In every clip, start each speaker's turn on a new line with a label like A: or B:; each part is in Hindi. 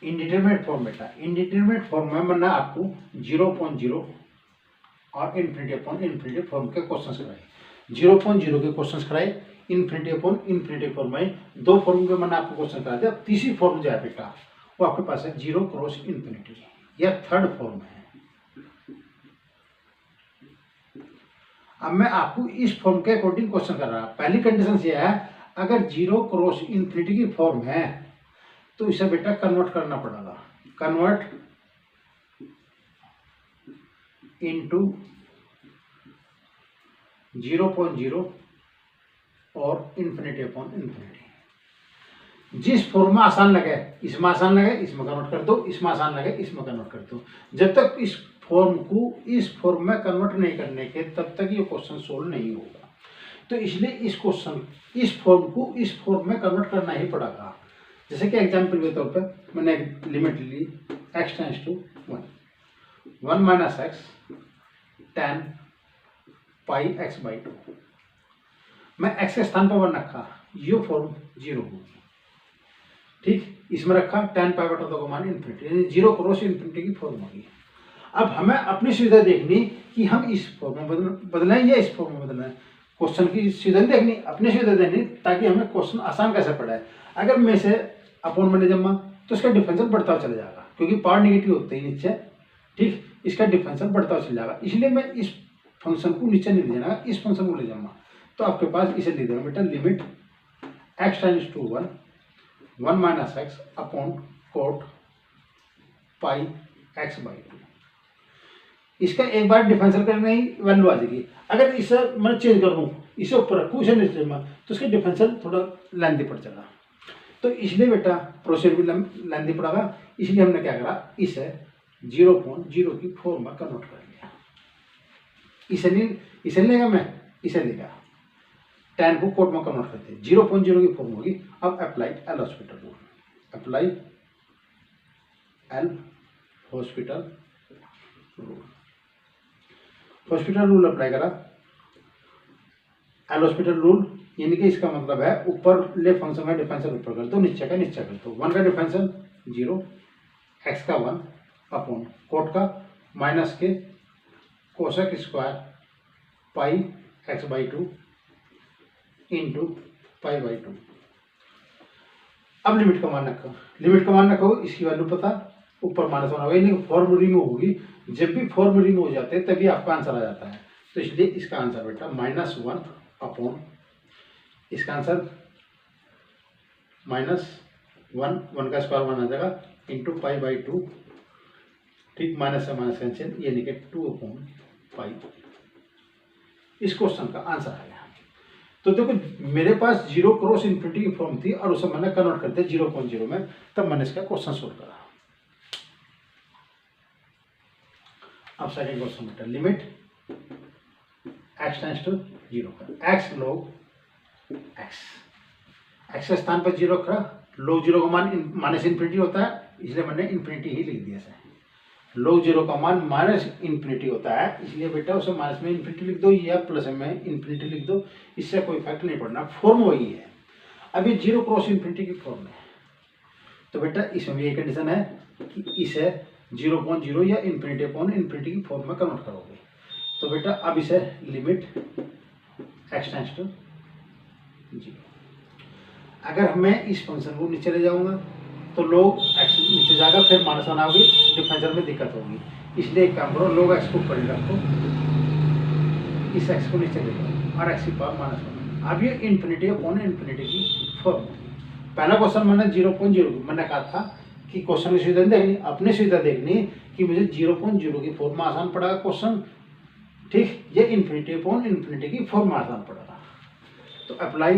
A: इंडिटरमिनेट फॉर्म बेटा, इंडिटरमिनेट फॉर्म में मैंने आपको 0.0 और इन्फिनिटी अपॉन इन्फिनिटी फॉर्म के क्वेश्चंस कराए, 0.0 के क्वेश्चंस कराए, इन्फिनिटी अपॉन इन्फिनिटी फॉर्म में 2 फॉर्म के मैंने आपको क्वेश्चन कराया था। अब तीसरी फॉर्म जो है बेटा वो आपके पास है 0 क्रॉस इन्फिनिटी, यह थर्ड फॉर्म है। अब मैं आपको इस फॉर्म के अकॉर्डिंग क्वेश्चन कर रहा हूं। पहली कंडीशन ये है, अगर 0 क्रॉस इन्फिनिटी की फॉर्म है तो इसे बेटा कन्वर्ट करना पड़ेगा, कन्वर्ट इनटू 0.0 और इन्फिनिटी अपॉन इन्फिनिटी। जिस फॉर्म में आसान लगे इसमें आसान लगे इसमें कन्वर्ट कर दो, इसमें आसान लगे इसमें कन्वर्ट कर दो। जब तक इस फॉर्म को इस फॉर्म में कन्वर्ट नहीं करने के तब तक ये क्वेश्चन सोल्व नहीं होगा। तो इसलिए इस क्वेश्चन इस फॉर्म को इस फॉर्म में कन्वर्ट करना ही पड़ेगा। जैसे कि एग्जाम्पल के तौर पर मैंने एक लिमिट ली x tends to 1 minus x tan pi x by 2। मैं x के स्थान पर 1 रखा, ये फॉर्म 0 होगी, ठीक। इसमें रखा tan पाई बटा 2 का मान इन्फिनिटी, यानी 0 क्रॉस इन्फिनिटी की फॉर्म होगी। अब हमें अपनी सुविधा देखनी कि हम इस फॉर्म में बदलें या इस फॉर्म में बदलें। क्वेश्चन की सुविधा देखनी, अपनी सुविधा देखनी, ताकि हमें क्वेश्चन आसान कैसे पड़े। अगर मैं से अपॉन में ले जमा तो इसका डिफरेंशियल बढ़ता चला जाएगा, क्योंकि पावर निगेटिव होते ही नीचे, ठीक। इसका डिफरेंशियल बढ़ता चला जाएगा, इसलिए मैं इस फंक्शन को नीचे नहीं ले जाना, इस फंक्शन को ले जाऊंगा। तो आपके पास इसे ले देगा बेटा, limit x tends to 1 minus x upon cot pi x by 2। इसका एक बार डिफरेंशियल करने ही वैल्यू आ जाएगी। अगर इसे मैं चेंज कर दूँ, इसे ऊपर रखूँ इसे नीचे में, तो इसका डिफरेंशियल थोड़ा लेंथी पड़ जाएगा। तो इसलिए बेटा प्रोसीजर भी लेंथी पड़ेगा, इसलिए हमने क्या करा, इसे 0.0 की फॉर्म में कन्वर्ट कर लिया। इसे लेगा, मैं इसे लेगा, tan को कोट में कन्वर्ट करते हैं, 0.0 की फॉर्म होगी। अब apply L hospital rule, apply L hospital rule, hospital rule apply करा। एल हॉस्पिटल रूल यानी कि इसका मतलब है ऊपर ले फंक्शन का डिफरेंशियल ऊपर कर दो, नीचे का नीचे कर दो। 1 का डिफरेंशियल 0, x का 1 अपॉन कोट का माइनस के cosec square pi x by 2 into pi by 2। अब लिमिट का मान रखो, लिमिट का मान रखो, इसकी वैल्यू पता, ऊपर माइनस 1 होगा, यानी फॉर्म रिमूव होगी। जब भी फॉर्म रिमूव हो जाते हैं तभी आपका आंसर आ जाता है। तो इसलिए इसका आंसर बेटा -1 अपॉन, इसका आंसर -1, 1 का स्क्वायर 1 आ जाएगा, इंटू पाई बाई 2, ठीक। माइनस से माइनस कैंसिल, यानी कि 2 अपॉन पाई। इस क्वेश्चन का आंसर आ गया। तो देखो मेरे पास 0 क्रॉस इन्फिनिटी की फॉर्म थी और उसे मैंने कन्वर्ट कर दिया 0.0 में, तब मैंने इसका क्वेश्चन सोल्व करा। अब सेकंड क्वेश्चन बेटा, लिमिट x टेंड्स टू 0 का x log x के स्थान पर 0 रखा, log 0 का मान माइनस इन्फिनिटी होता है, इसलिए मैंने इन्फिनिटी ही लिख दिया है। log 0 का मान माइनस इन्फिनिटी होता है, इसलिए बेटा उसे माइनस में इन्फिनिटी लिख दो या प्लस में इन्फिनिटी लिख दो, इससे कोई इफेक्ट नहीं पड़ना, फॉर्म वही है। अभी 0 क्रॉस इन्फिनिटी की फॉर्म है, तो बेटा इसमें भी एक कंडीशन है कि इसे 0.0 या इन्फिनिटी अपॉन इन्फिनिटी की फॉर्म में कन्वर्ट करोगे। तो बेटा अब इसे लिमिट x टेंड्स टू 0। अगर मैं इस फंक्शन को नीचे ले जाऊंगा तो log x नीचे जाएगा, फिर माइनस 1 आओगी, डिफरेंशियल में दिक्कत होगी, इसलिए एक काम करो, log x को ऊपर रखो, इस x को नीचे ले जाओ और x की पावर -1। अब ये इन्फिनिटी अपॉन इन्फिनिटी की फॉर्म होगी। पहला क्वेश्चन मैंने 0.0, मैंने कहा था कि क्वेश्चन की सुविधा देखनी, अपनी सुविधा देखनी कि मुझे 0.0 की फॉर्म में आसान पड़ेगा क्वेश्चन, ठीक। ये इन्फिनिटी अपॉन इन्फिनिटी की फॉर्म में आसान पड़ेगा। तो apply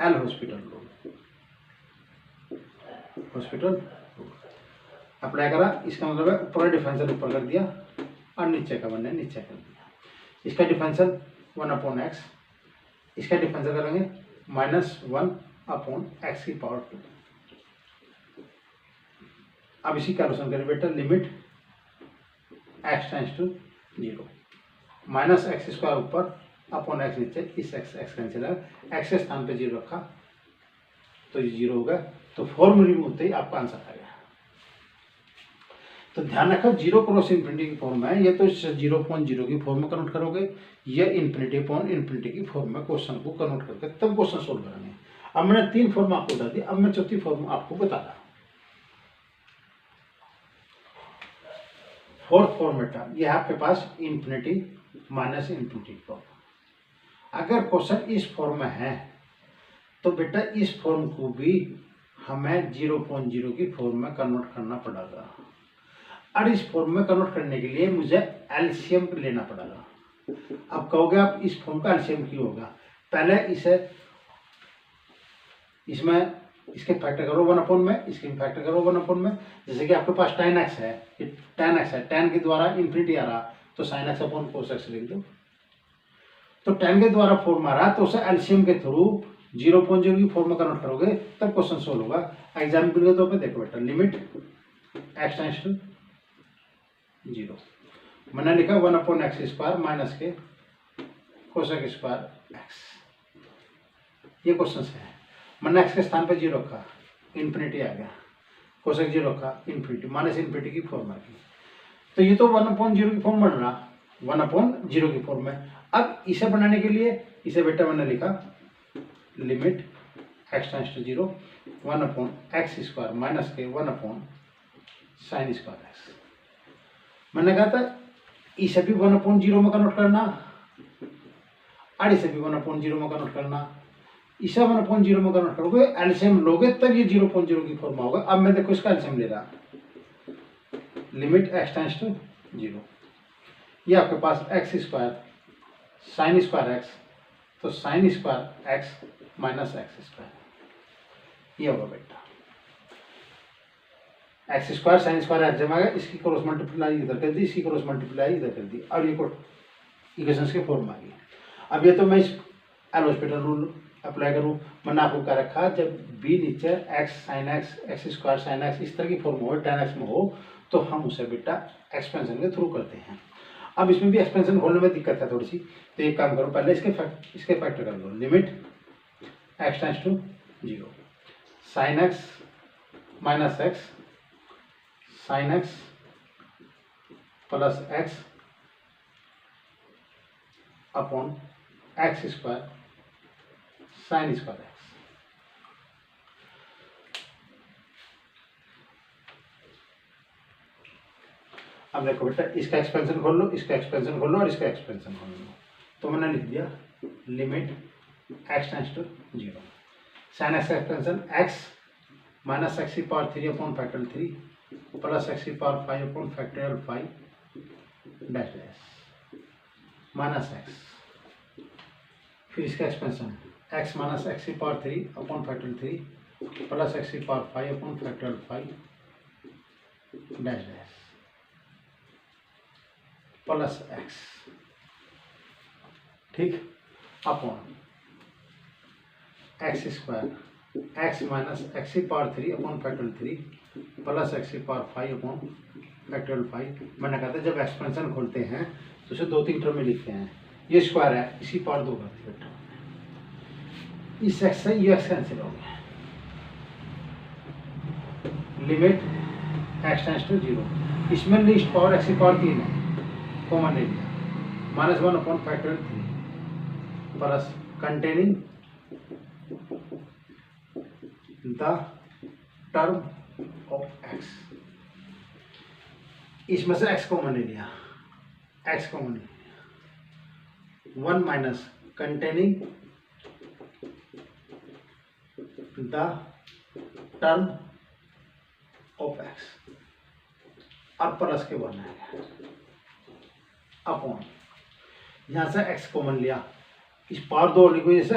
A: L hospital rule, hospital rule apply करा, इसका मतलब है ऊपर डिफरेंशियल ऊपर कर दिया और नीचे का मैंने नीचे कर दिया। इसका डिफरेंशियल 1 अपॉन एक्स, इसका डिफरेंशियल करेंगे -1 अपॉन एक्स की पावर 2। अब इसी कैलकुलेशन करें बेटा, limit x tends to 0, minus x square ऊपर अपॉन एक्स नीचे, इस एक्स कैंसिल है, एक्स के स्थान पे 0 रखा, तो ये 0 होगा। तो फॉर्म रिमूव होते ही आपका आंसर आ गया। तो ध्यान रखो 0 क्रॉस इन्फिनिटी की फॉर्म है, ये तो 0.0 की फॉर्म में कन्वर्ट करोगे, ये इन्फिनिटी अपॉन इन्फिनिटी की फॉर्म में क्वेश्चन को कन्वर्ट करके तब क्वेश्चन सोल्व करेंगे। अब मैंने 3 फॉर्म आपको बता दी, अब मैं चौथी फॉर्म आपको बता रहा हूँ। फोर्थ फॉर्म बेटा ये है आपके पास इन्फिनिटी माइनस इन्फिनिटी फॉर्म। अगर क्वेश्चन इस फॉर्म में है तो बेटा इस फॉर्म को भी हमें 0.0 की फॉर्म में कन्वर्ट करना पड़ेगा। और इस फॉर्म में कन्वर्ट करने के लिए मुझे एलसीएम लेना पड़ेगा। अब कहोगे आप इस फॉर्म का एलसीएम क्यों होगा? पहले इसे इसमें इसके फैक्टर करो 1 में, इसके फैक्टर करो 1 में। जैसे कि आपके पास tan x है, ये tan x है, tan के द्वारा इन्फिनिटी आ रहा तो sin x upon cos x लिख दो। तो tan के द्वारा फॉर्म आ रहा तो उसे एलसीएम के थ्रू 0.0 की फॉर्म में कन्वर्ट करोगे तब क्वेश्चन सोल्व होगा। एग्जाम्पल के तौर पे देखो बेटा, लिमिट x टेंड्स टू 0, मैंने लिखा 1/x² माइनस के कोसेक स्क्वायर x। ये क्वेश्चन है, मैंने x के स्थान पे 0 रखा, इन्फिनिटी आ गया, कोसेक 0 रखा, इन्फिनिटी, माइनस इन्फिनिटी की फॉर्म आ गई। तो ये तो 1/0 की फॉर्म बन रहा, 1/0 की फॉर्म में। अब इसे बनाने के लिए इसे बेटा मैंने लिखा limit x tends to 0 1/x² minus के 1/sin स्क्वायर x। मैंने कहा था इसे भी 1/0 में कन्वर्ट करना और इसे भी 1/0 में कन्वर्ट करना। इसे 1/0 में कन्वर्ट करोगे, एलसीएम लोगे तब ये 0.0 की फॉर्म होगा। अब मैं देखो इसका एलसीएम ले रहा, लिमिट x टेंड्स टू 0, ये आपके पास x² sin स्क्वायर x, तो sin square x minus x², ये होगा बेटा x² sin स्क्वायर x जमा गया, इसकी क्रॉस मल्टीप्लाई इधर कर दी, इसकी क्रॉस मल्टीप्लाई इधर कर दी, और ये इक्वेशंस के फॉर्म आ गई। अब ये तो मैं इस एलोस्पेटल रूल अप्लाई करूँ, मैंने आपको क्या रखा, जब b नीचे x sin x x² sin x इस तरह की फॉर्म हो, tan x में हो, तो हम उसे बेटा एक्सपेंशन के थ्रू करते हैं। अब इसमें भी एक्सपेंशन खोलने में दिक्कत है थोड़ी सी, तो एक काम करो, पहले इसके फैक्टर कर लो, limit x tends to 0 sin x minus x sin x plus x upon x² sin square x। अब देखो बेटा इसका एक्सपेंशन खोल लो, इसका एक्सपेंशन खोल लो और इसका एक्सपेंशन खोल लो। तो मैंने लिख दिया limit x tends to 0 sin x का एक्सपेंशन x माइनस x की power 3 upon factorial 3 plus x की power 5 upon factorial 5 dash dash minus x, फिर इसका एक्सपेंशन x माइनस x की power 3 upon factorial 3 plus x की power 5 upon factorial 5 dash dash plus x, ठीक, upon x² x minus x की power 3 upon factorial 3 plus x की पावर 5 अपॉन फैक्टोरियल 5। मैंने कहा था जब एक्सपेंशन खोलते हैं तो उसे 2-3 टर्म में लिखते हैं, ये स्क्वायर है, इसी पावर 2 करते हैं, इस x से ये x कैंसिल हो गया, लिमिट x टेंड्स टू 0, इसमें लिस्ट पावर x की पावर 3 है, कॉमन ले लिया, -1 upon factorial 3 plus containing the term of x, इसमें से x कॉमन ले लिया, x कॉमन ले लिया, 1 minus containing the term of x और प्लस के 1 आएगा अपॉन, यहाँ से x कॉमन लिया, इस पावर 2 लिखो जैसे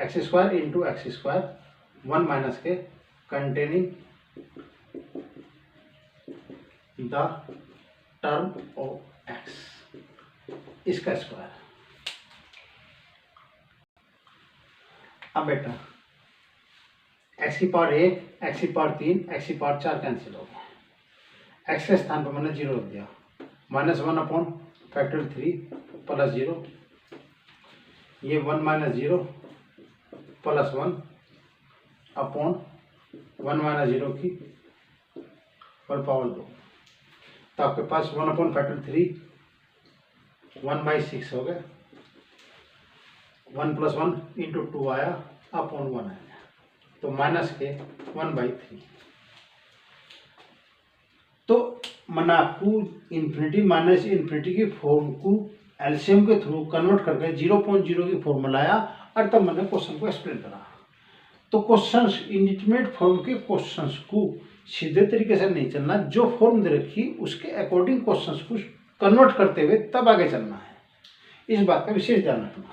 A: x² इंटू x², 1 माइनस के containing the term of x, इसका स्क्वायर। अब बेटा x की पावर 1, x की पावर 3, x की पावर 4 कैंसिल हो गया, x के स्थान पर मैंने 0 रख दिया, -1 अपॉन फैक्टोरियल 3 प्लस 0, ये 1 माइनस 0 प्लस 1 अपॉन 1 माइनस 0 की होल पावर 2। तो आपके पास 1/3 1/6 हो गया, 1 + 1 × 2 आया अपॉन 1 आया, तो माइनस के 1/3। तो मैंने आपको इन्फिनिटी माइनस इन्फिनिटी की फॉर्म को एलसीएम के थ्रू कन्वर्ट करके 0.0 की फॉर्म में लाया और तब मैंने क्वेश्चन को एक्सप्लेन करा। तो क्वेश्चंस इंडिटरमिनेट फॉर्म के क्वेश्चंस को सीधे तरीके से नहीं चलना, जो फॉर्म दे रखी उसके अकॉर्डिंग क्वेश्चंस को कन्वर्ट करते हुए तब आगे चलना है। इस बात का विशेष ध्यान रखना।